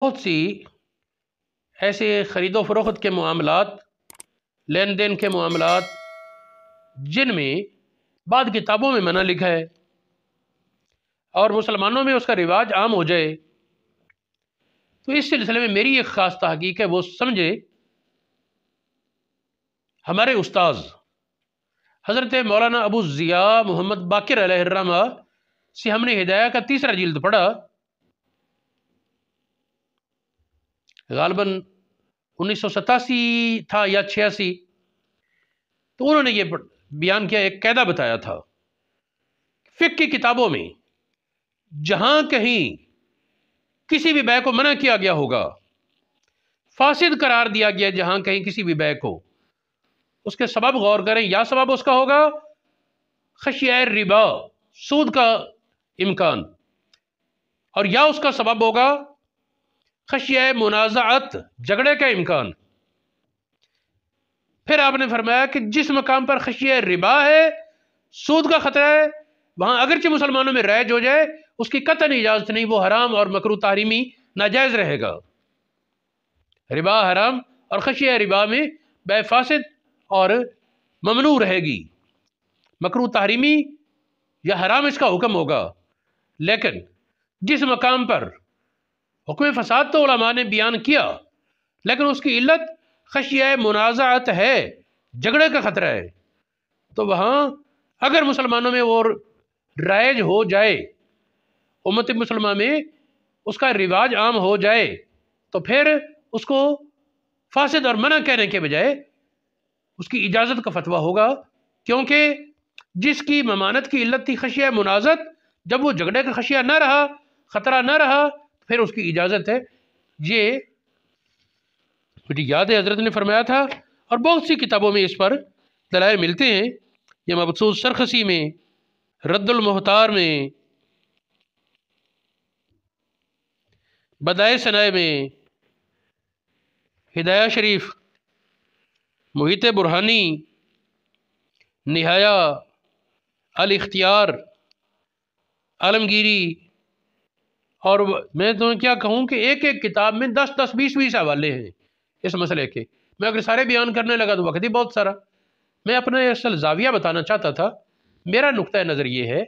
بہت سی ایسے خرید و فروخت کے معاملات، لین دین کے معاملات جن میں بعض کتابوں میں منع لکھا ہے اور مسلمانوں میں اس کا رواج عام ہو جائے، تو اس سلسلے میں میری ایک خاص تحقیق ہے، وہ سمجھے ہمارے استاذ حضرت مولانا ابو ضیاء محمد باقر علیہ الرحمہ سے ہم نے ہدایہ کا 3 جلد پڑھا، غالباً 1987 تھا یا 86۔ تو انہوں نے یہ بیان کیا، ایک قاعدہ بتایا تھا، فقہ کی کتابوں میں جہاں کہیں کسی بھی بیع کو منع کیا گیا ہوگا، فاسد قرار دیا گیا، جہاں کہیں کسی بھی بیع کو، اس کے سبب غور کریں، یا سبب اس کا ہوگا خشیہ ربا، سود کا امکان، اور یا اس کا سبب ہوگا خشیہ منازعت، جھگڑے کا امکان۔ پھر آپ نے فرمایا کہ جس مقام پر خشیہ ربا ہے، سود کا خطرہ ہے، وہاں اگرچہ مسلمانوں میں رائج ہو جائے، اس کی قطعاً اجازت نہیں، وہ حرام اور مکروہ تحریمی ناجائز رہے گا۔ ربا حرام اور خشیہ ربا میں بیع فاسد اور ممنوع رہے گی، مکروہ تحریمی یا حرام اس کا حکم ہوگا۔ لیکن جس مقام پر حکم فساد تو علماء نے بیان کیا، لیکن اس کی علت خشیہ منازعت ہے، جھگڑے کا خطرہ ہے، تو وہاں اگر مسلمانوں میں وہ رائج ہو جائے، امت مسلمہ میں اس کا رواج عام ہو جائے، تو پھر اس کو فاسد اور منع کہنے کے بجائے اس کی اجازت کا فتویٰ ہوگا، کیونکہ جس کی ممانت کی علت تھی خشیہ منازعت، جب وہ جھگڑے کا خشیہ نہ رہا، خطرہ نہ رہا، پھر اس کی اجازت ہے۔ یہ مجھے یاد ہے حضرت نے فرمایا تھا، اور بہت سی کتابوں میں اس پر دلائل ملتے ہیں۔ یہ مبسوط سرخسی میں، رد المحتار میں، بدائع ثنائے میں، ہدایہ شریف، محیط برہانی، نہایہ، الاختیار، عالمگیری، اور میں تمہیں کیا کہوں کہ ایک ایک کتاب میں 10 20 حوالے ہیں اس مسئلے کے۔ میں اگر سارے بیان کرنے لگا تو وقت ہی بہت سارا۔ میں اپنا اصل زاویہ بتانا چاہتا تھا، میرا نقطہ نظر یہ ہے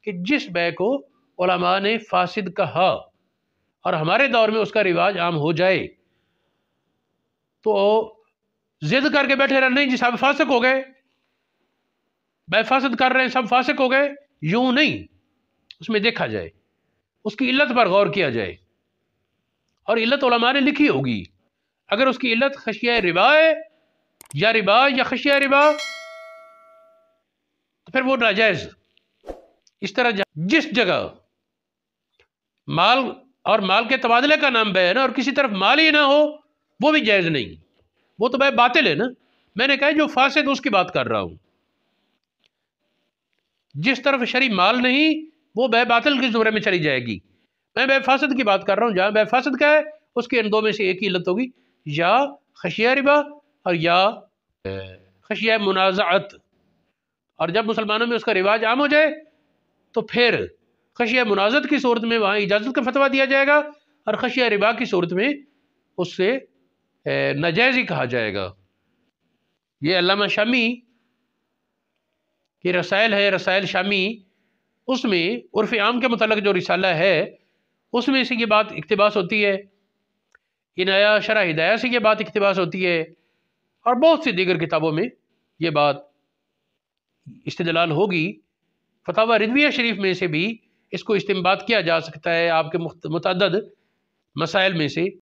کہ جس بیع کو علماء نے فاسد کہا اور ہمارے دور میں اس کا رواج عام ہو جائے، تو ضد کر کے بیٹھے رہنا نہیں جی سب فاسق ہو گئے، بیع فاسد کر رہے ہیں سب فاسق ہو گئے، یوں نہیں۔ اس میں دیکھا جائے، اس کی علت پر غور کیا جائے، اور علت علماء نے لکھی ہوگی۔ اگر اس کی علت خشیہ ربا ہے، یا ربا یا خشیہ ربا، تو پھر وہ ناجائز۔ اس طرح جس جگہ مال اور مال کے تبادلے کا نام بیع ہے نا، اور کسی طرف مال ہی نہ ہو، وہ بھی جائز نہیں، وہ تو بیع باطل ہے نا۔ میں نے کہا جو فاسد اس کی بات کر رہا ہوں، جس طرف شرعی مال نہیں، وہ بیع باطل کے زمرے میں چلی جائے گی۔ میں بیع فاسد کی بات کر رہا ہوں، جہاں بیع فاسد کا ہے اس کے ان دو میں سے ایک ہی علت ہوگی، یا خشیہ ربا اور یا خشیہ منازعت۔ اور جب مسلمانوں میں اس کا رواج عام ہو جائے تو پھر خشیہ منازعت کی صورت میں وہاں اجازت کا فتویٰ دیا جائے گا، اور خشیہ ربا کی صورت میں اس سے ناجائز ہی کہا جائے گا۔ یہ علامہ شامی کی رسائل ہے، رسائل شامی، اس میں عرف عام کے متعلق جو رسالہ ہے اس میں سے یہ بات اقتباس ہوتی ہے، عنایہ شرح ہدایہ سے یہ بات اقتباس ہوتی ہے، اور بہت سی دیگر کتابوں میں یہ بات استدلال ہوگی۔ فتاوی رضویہ شریف میں سے بھی اس کو استنباط کیا جا سکتا ہے، آپ کے متعدد مسائل میں سے۔